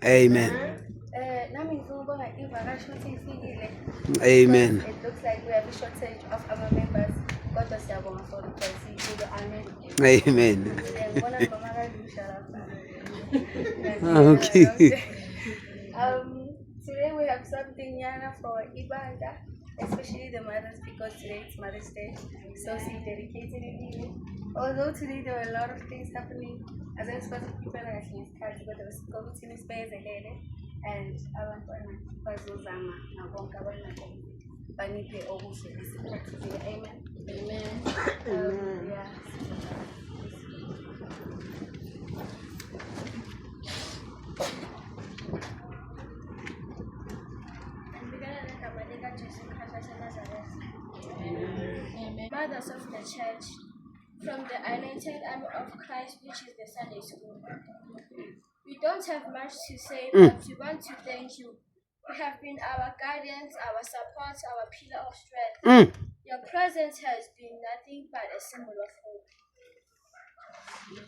Amen. Amen. It looks like we have a shortage of our members. Amen. Okay. Today we have something Yana for Ibanda, especially the mothers, because today it's Mother's Day. So she dedicated it. Although today there were a lot of things happening, as I was supposed to people are actually cards, but there was committee space ahead, and I want to Bazuzama, Banite Obushi, amen. Amen. Yeah. Mothers of the Church, from the Anointed Army of Christ, which is the Sunday School. We don't have much to say, but we want to thank you. You have been our guidance, our support, our pillar of strength. Your presence has been nothing but a symbol of hope.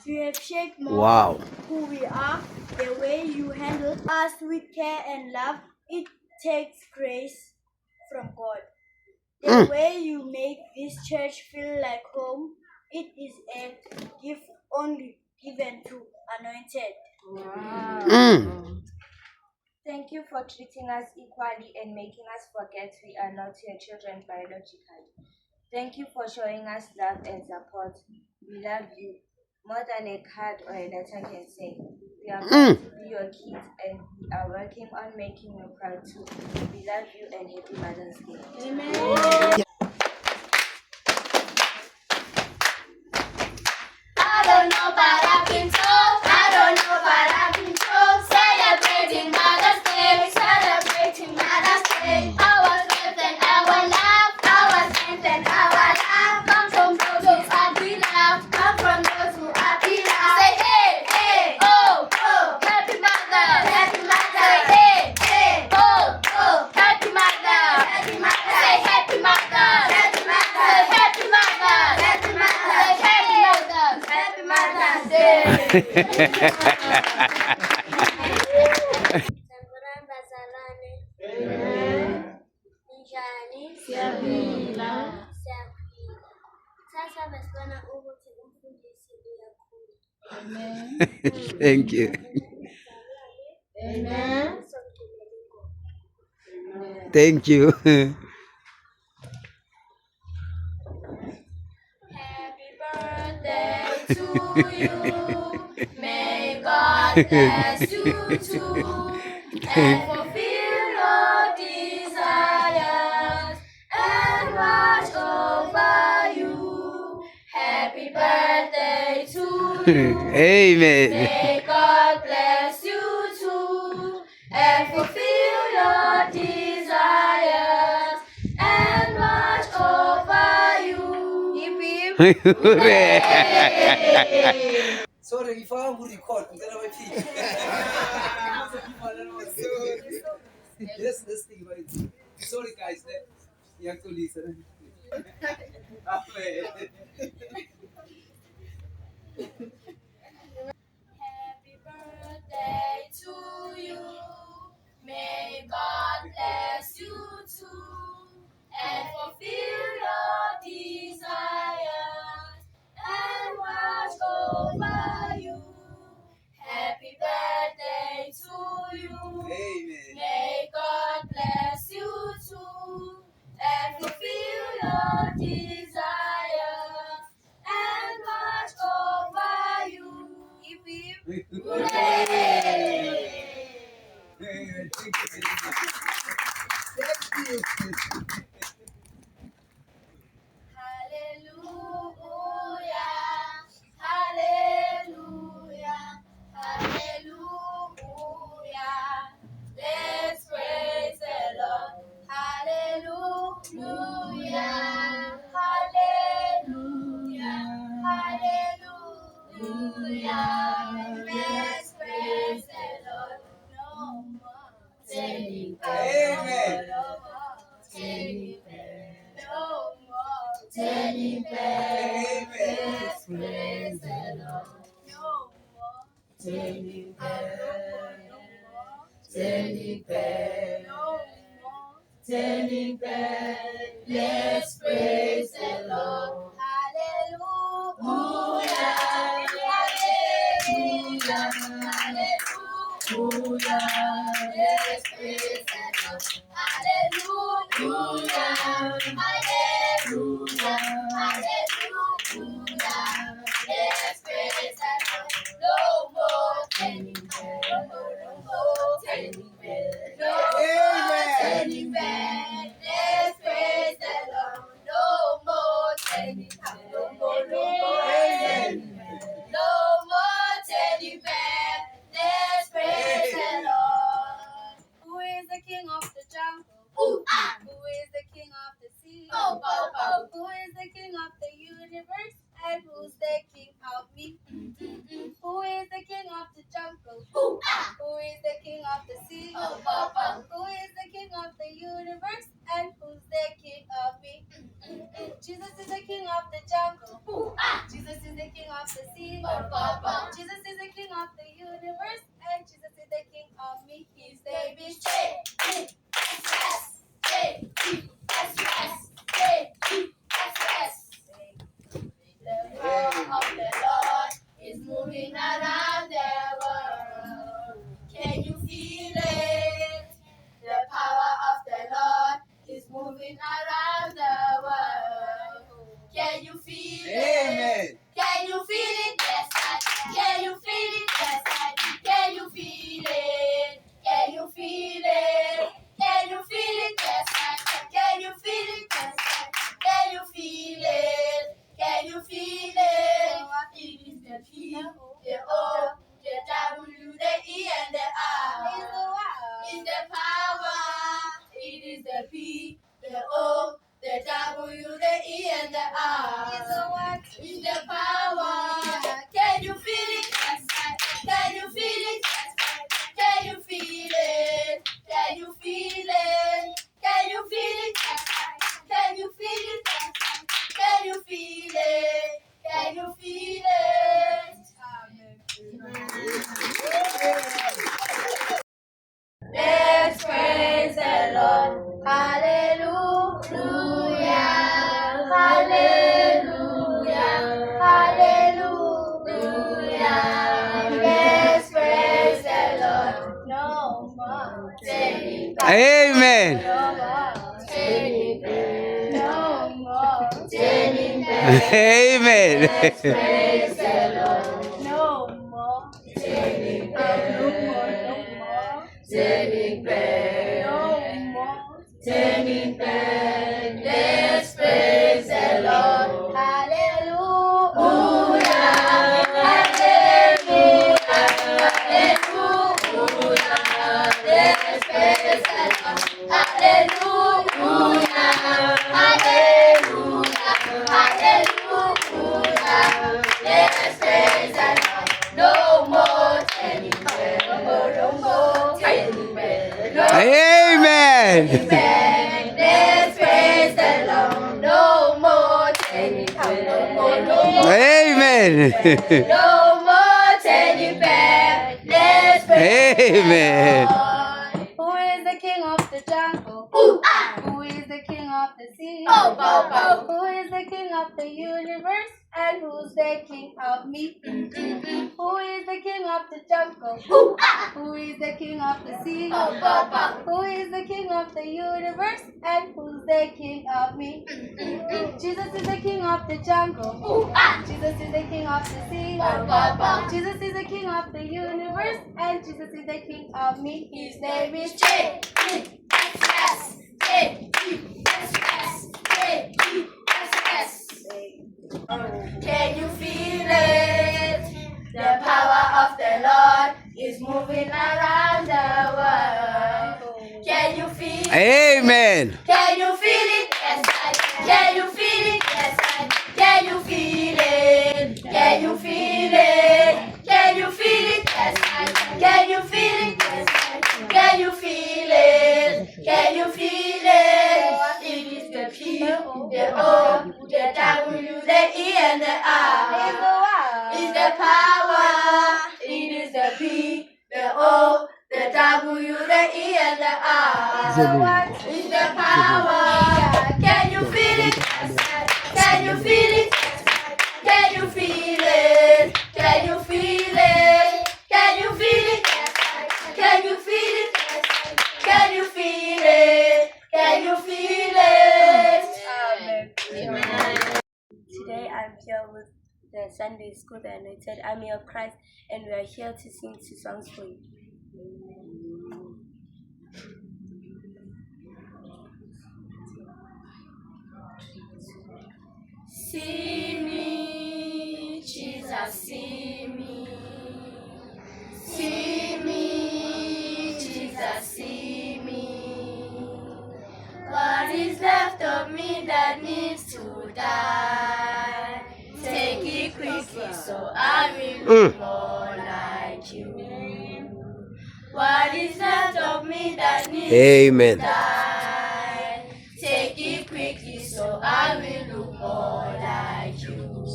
You have shaped more who we are, the way you handle us with care and love. It takes grace from God. The way you make this church feel like home, it is a gift only given to anointed. Wow. Thank you for treating us equally and making us forget we are not your children biologically. Thank you for showing us love and support. We love you more than a card or a letter can say. We are proud to be your kids and we are working on making you proud too. We love you and happy Mother's Day. Amen. I don't know, but I've been told. Celebrating Mother's Day, celebrating Mother's Day. Our strength and our love, our strength and our love. Come from those who are beloved, come from those who are beloved. Say hey, hey, oh, oh, happy mother, happy mother. Say hey, hey, oh, oh, happy mother, happy mother. Say happy mother, happy mother. Say happy mother, happy mother. Say happy mother, happy mother's day. Thank you. Amen. Thank you. Happy birthday to you. May God bless you too and fulfill your desires and watch over you. Happy birthday to you. Amen. May God bless you too and fulfill your desires and watch over you. Sorry, if I would record, then I would teach. Let's think about it. Sorry, guys, you have to listen. Happy birthday to you. May God bless you too and fulfill your desires and watch over you. Happy birthday to you. Amen. May God bless you too and fulfill your desires and watch over you. Hooray! Hallelujah, hallelujah. Let's praise the Lord. Hallelujah, hallelujah, hallelujah. Let's praise the Lord. No more turning back. Amen. No more turning back. No more turning back. Let's praise the Lord. No more turning back. Turning back. No more turning back. Let's praise the Lord. Hallelujah. Hallelujah. Hallelujah. Let's praise the Lord. Hallelujah. Hallelujah. Hallelujah. Let's praise the Lord. No more turning back. No more turning back. No more turning back. Let's praise the Lord. No more turning back. No more turning back. No more turning back. Let's praise the Lord. Who is the King of the jungle? Who is the King of the sea? Who is the King of the universe? And who's the King of me? Who is the King of the jungle? Who is the King of the sea? Who is the King of the universe? And who's the King of me? Jesus is the King of the jungle. Jesus is the King of the sea. Jesus is the King of the universe. And Jesus is the King of me. His name is Jesus. The power of the Lord is moving around the world. Can you feel it? The power of the Lord is moving around the world. Can you feel it? Amen. Can you feel it? Yes, I can. Can you feel it? Yes, I can. Can you feel it? Can you feel it? Can you feel it? Yes, I can. Can you feel it? Yes, I can. Can you feel it? Can you feel it? It is the P, the O, the W, the E, and the R. It's the power. It is the P, the O, the W, the E, and the R. It's the what? It's the power. Can you feel it? Yes, I can. Can you feel it? Yes, I can. Can you feel it? Can you feel it? Can you feel it? Yes, I can. Can you feel it? Yes, I can. Can you feel it? Can you feel it? Let's praise the Lord. Hallelujah. Hallelujah. Hallelujah. Let's praise the Lord. No more turning back. Amen. No more turning back. No more turning back. Amen. Let's praise the Lord. No more turning back. No more. Turning back. No more turning back. Let's praise the Lord. Hallelujah. Hallelujah. Hallelujah. Let's praise the Lord. Hallelujah. Hallelujah. Hallelujah. Let's praise the Lord. No more turning back. No more turning back. No Amen. back. Let's praise the Lord. No more turning back. No more. Amen. No more turning back. Let's praise Amen. the Lord. Who is the King of the jungle? Who is the King of the sea? Who is the King of the universe? And who's the King of me? Who is the King of the jungle? Who is the King of the sea? Who is the King of the universe? And who's the King of me? Jesus is the King of the jungle. Jesus is the King of the sea. Jesus is the King of the universe. And Jesus is the King of me. His name is Jesus. Amen. Can you feel it? Yes, I can. Can you feel it? Yes, I can. Can you feel it? Can you feel it? Can you feel it? Yes, I can. Can you feel it? Yes, I can. Can you feel it? Can you feel it? It is the P, the O, the W, the E, and the R. It's the power. It is the P, the O, the W, the E, and the R. It's the power. Can you feel it? Can you feel it? Can you feel it? Can you feel it? Can you feel it? Can you feel it? Can you feel it? Can you feel it? Today I'm here with the Sunday School that anointed Army of Christ, and we are here to sing 2 songs for you. See me, Jesus, see me. See me, Jesus, see me. What is left of me that needs to die? Take it quickly so I will look more like you. What is left of me that needs Amen. to die? Take it quickly so I will look more like you.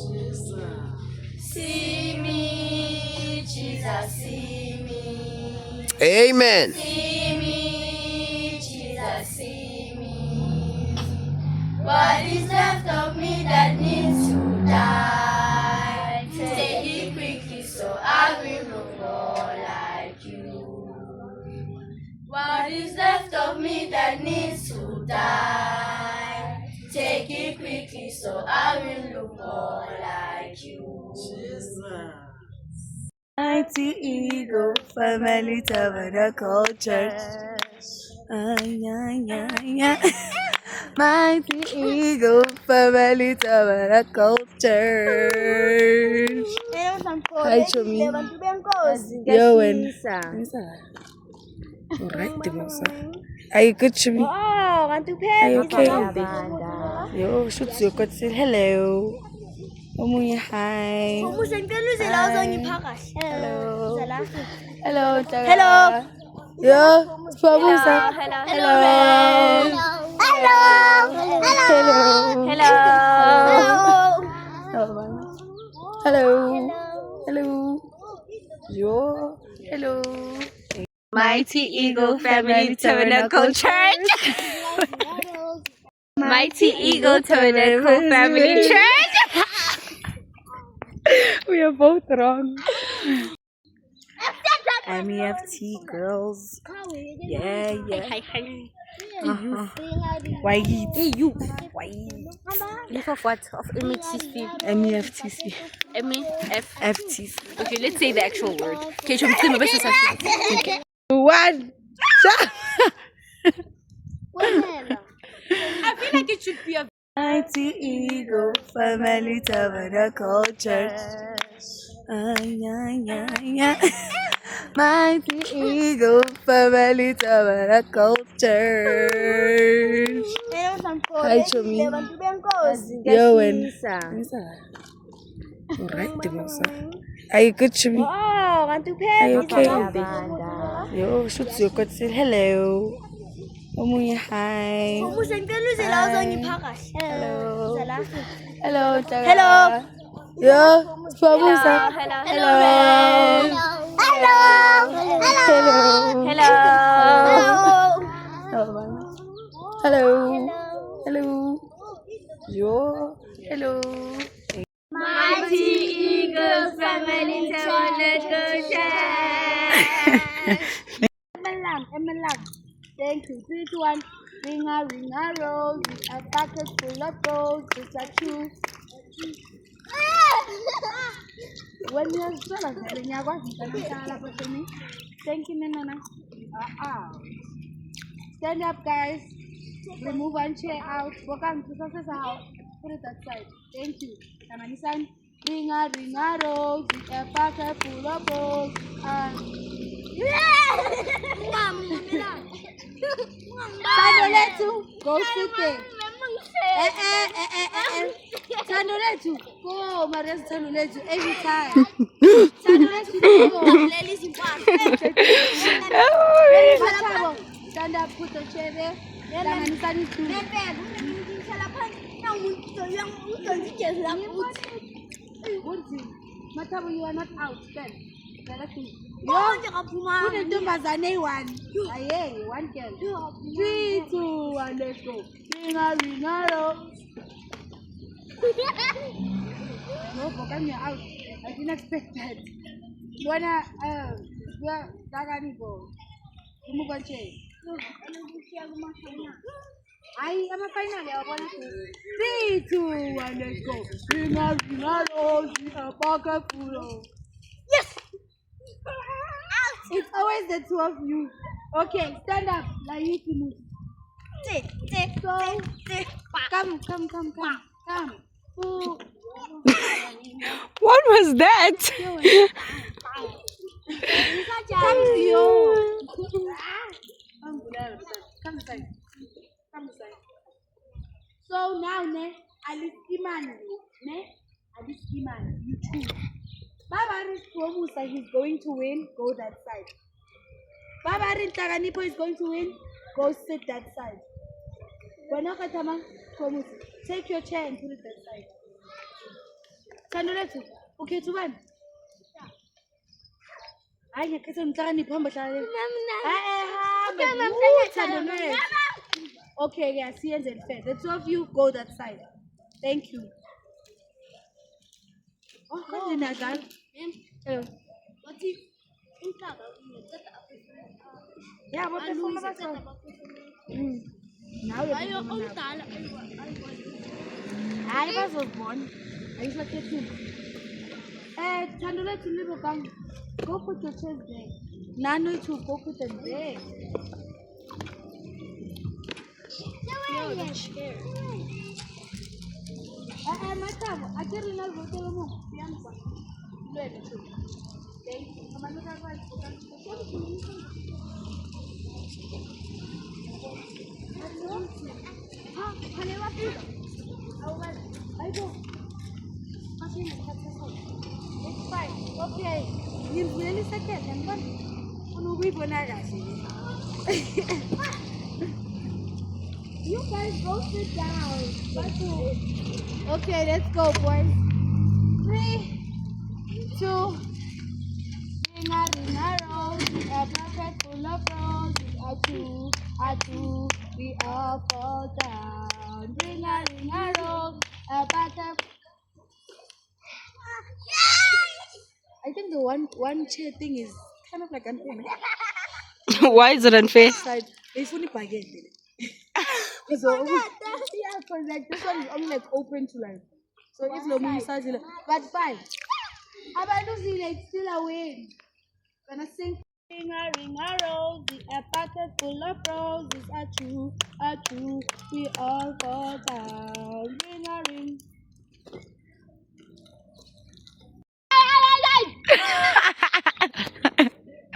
See me, Jesus, see me. Amen. See me, Jesus, see me. What is left of me that needs to die? Take it quickly so I will look more like you. What is left of me that needs to die? Take it quickly so I will look more like you. Mighty Eagle Family Tabernacle Church. Mighty Eagle Family Tabernacle Church. Hi, Chomi. Yo, when? Alright, are you good, Chomi? Are you okay? Yo, shoot your good. Hello. Omunye, hi. Hello. Hello. Yo, Fabusa. Hello. Hello. Yo. Hello. Mighty Eagle Family Tabernacle Church. Mighty Eagle Tabernacle Family Church. We are both wrong. MEFT girls. Yeah. Hi. Why you? Why? Leave of what? Of MHTC. MEFTC. FTC. Okay, let's say the actual word. Okay, should we do my best assessment? Okay. One. I feel like it should be a Mighty Eagle Family Tabernacle Church. Mighty Eagle Family Tabernacle Church. Hi, Chomi. Yo, when? Alright, are you good, Chomi? Are you okay? Yo, shoot your good. Hello. Omunye, hi. Hello. Yo, Fabusa. Hello. Yo. Hello. Mighty Eagle Family Tabernacle Church. Emelang. Thank you. 3, 2, 1. Ring a rose with a bucket full of gold. Just like you. When you're telling you what thank you, Nana. Stand up, guys. Remove one chair out. Walk on to the house. Put it that side. Thank you. Namanisan. Ring a rose with a bucket full of gold. Sandoletu, go sit there. Sandoletu, go, Maria Sandoletu, every time. Sandoletu, go. Stand up, put the chair there. Matabo, you are not out. Stand. One. Aye, one girl. 3, 2, 1, let's go. Ringa. No, Bokam, you're out. I didn't expect that. Wanna, Dagani go. Move on, chair. I am a final. 3, 2, 1, let's go. Ringa, yes! It's always the two of you. Okay, stand up. Like you to move. So, come. Ooh. What was that? Come to you. Come inside. So now, Aliskiman, you choose. Babarin Musa, he's going to win, go that side. Babarin Taganipo is going to win, go sit that side. Wanakatama, take your chair and put it that side. Sandoletu, okay to win. I can get some Taganipo. Okay, yeah, see and fair. The two of you go that side. Thank you. Oh, hello. Hello. Yeah, what the fuck? Now I was born. I was like you. Chandula to live again. Go put your chairs there. Nano to go put them there. The chair. Matabo, I can't remember what you want. It's fine. Okay. You really second and one. You guys go sit down. Okay, let's go, boys. 3, 2, ringa rose, a bucket full of roses, a two, we all fall down. Ringa rose, a bucket. I think the one chair thing is kind of like unfair. Why is it unfair? It's only baguette. So yeah, because like this one is only like open to like. So it's no massage, but fine. How about Lucy like still away? Gonna sing. Ringa rose, a bucket full of roses, a two, we all fall down. Ring.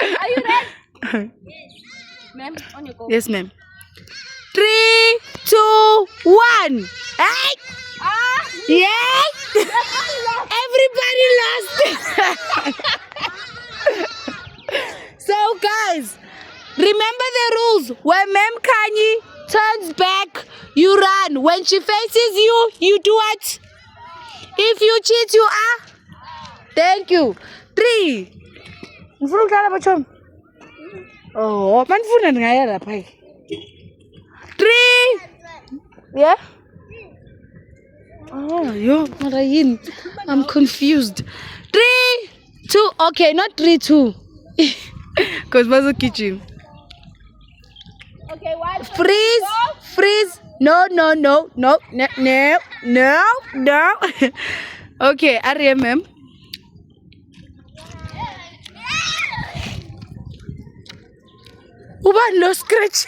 Are you ready? Ma'am, on your go. Yes, ma'am. 3, 2, 1. Hey! Yes! Everybody lost. So, guys, remember the rules. When Ma'am Kanye turns back, you run. When she faces you, you do what? If you cheat, you are. Thank you. 3. Oh, man, 3. Yeah? Oh, yo, Marayin. I'm confused. 3, 2. Okay, not 3, 2. Because what's the kitchen? Okay, one. Freeze. No. Okay, RMM. Uba no scratch.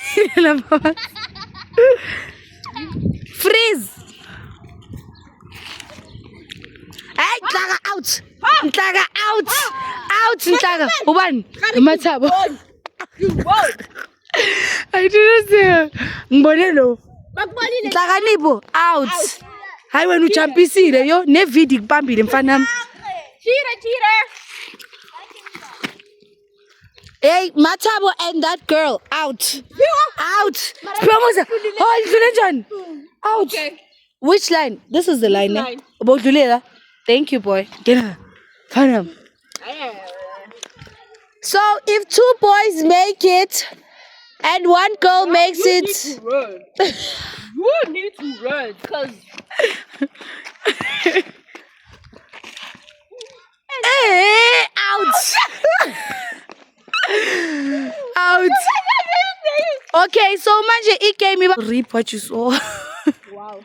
Freeze. Hey, Ntaga out. Ntaga out. Out, Ntaga. Uban. Matabo. I didn't say. Mbonelo. Hlakanipho out. Hayi wena ujumpisile yo nevidi kubambile mfana wami. Cheater. Hey, Matabo and that girl out. Out. Promosa. Oh, John. Out. Okay. Which line? This is the line. line? About Thank you, boy. Get her. Find him. So if 2 boys make it and 1 girl makes it. You need to run, cause Hey, out. Out. Okay, so manje game reap what you saw. wow.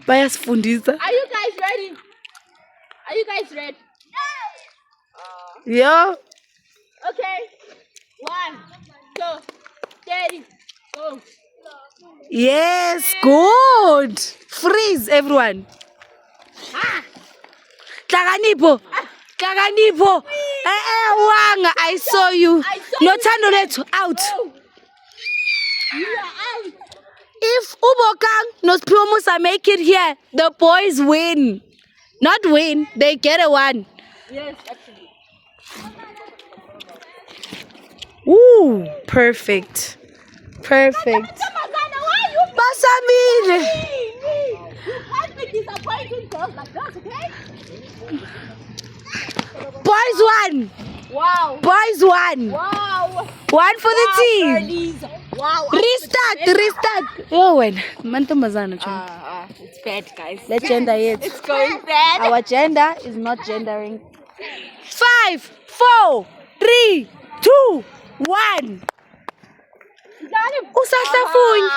Bayasifundisa. Are you guys ready? Yeah. Okay. 1, 2, 3, go. Yes, good. Freeze, everyone. Hlakanipho. Wanga, I saw you. No Thando lethu out. You are out. If Ubokang no Siphiwo Musa make it here, the boys win. Not win, they get a 1. Yes, actually. Ooh, perfect. Basamile. You can't be disappointing girls like that, okay? Boys 1. Wow. Boys 1. Wow. 1 for the team. Girlies. Wow. Restart. Oh, when mantombazana. It's bad, guys. Let's gender it. It's going bad. Our gender is not gendering. 5, 4, 3, 2, 1. Usahlafuni.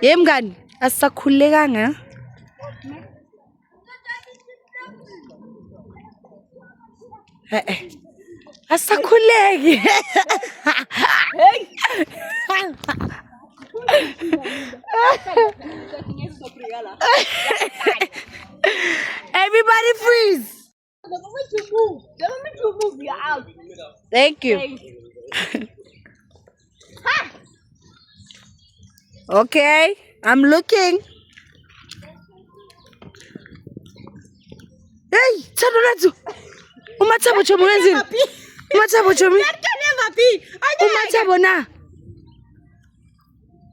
Yemngani, asisakhulekanga. Asisakhuleki. Everybody freeze. The moment you move, you're out. Thank you. Okay, I'm looking. Hey, Thando lethu. Umathabo chomi wenzini? Umathabo chomi? That can never be. Umathabo na.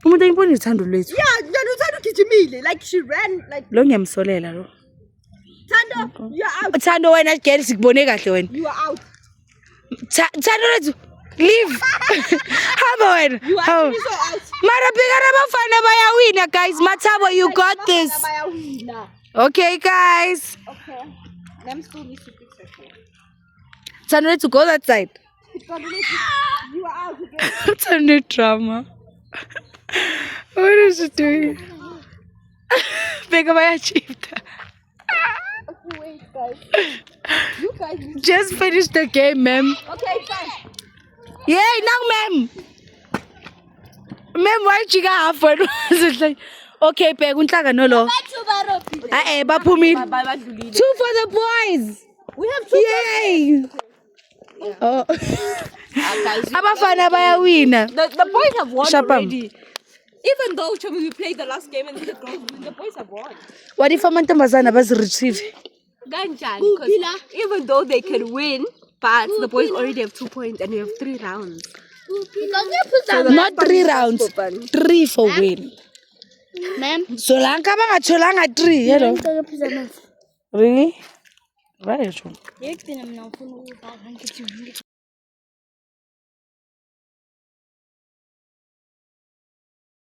Umuntu ayibona Thando lethu. Yeah, Thando gijimile. Like she ran like Lo ngiyamsolela lo. Thando, you're out. Thando wena geri sikubone kahle wena. You are out. Thando lethu. Leave. Hamba wena. You are actually so out. Mara bigara bafana bayawina guys. Mathabo, you got this. Okay guys. Okay. Let me still need to fix it. Thando lethu go that side. You are out again. Thando drama. What is she doing? Bega bayachipta. Okay, wait, guys. You guys need Just finish the game, ma'am. Okay, fine. Yay, now ma'am. Ma'am, why you got half? Okay, Peg, unhlangano lo. Baphumile. 2 for the boys. We have 2. Yay. Oh. Guys, Abafana bayawina. the boys have won Shapam. already. Even though Chomi, we played the last game and the girls, the boys have won. What if amantombazana bazi-retrieve? Ganjan, because even though they can win, but the boys already have 2 points and we have 3 rounds. Not 3 rounds. 3 for win. Ma'am. Solanka bangatholanga 3, you know. Really? Right.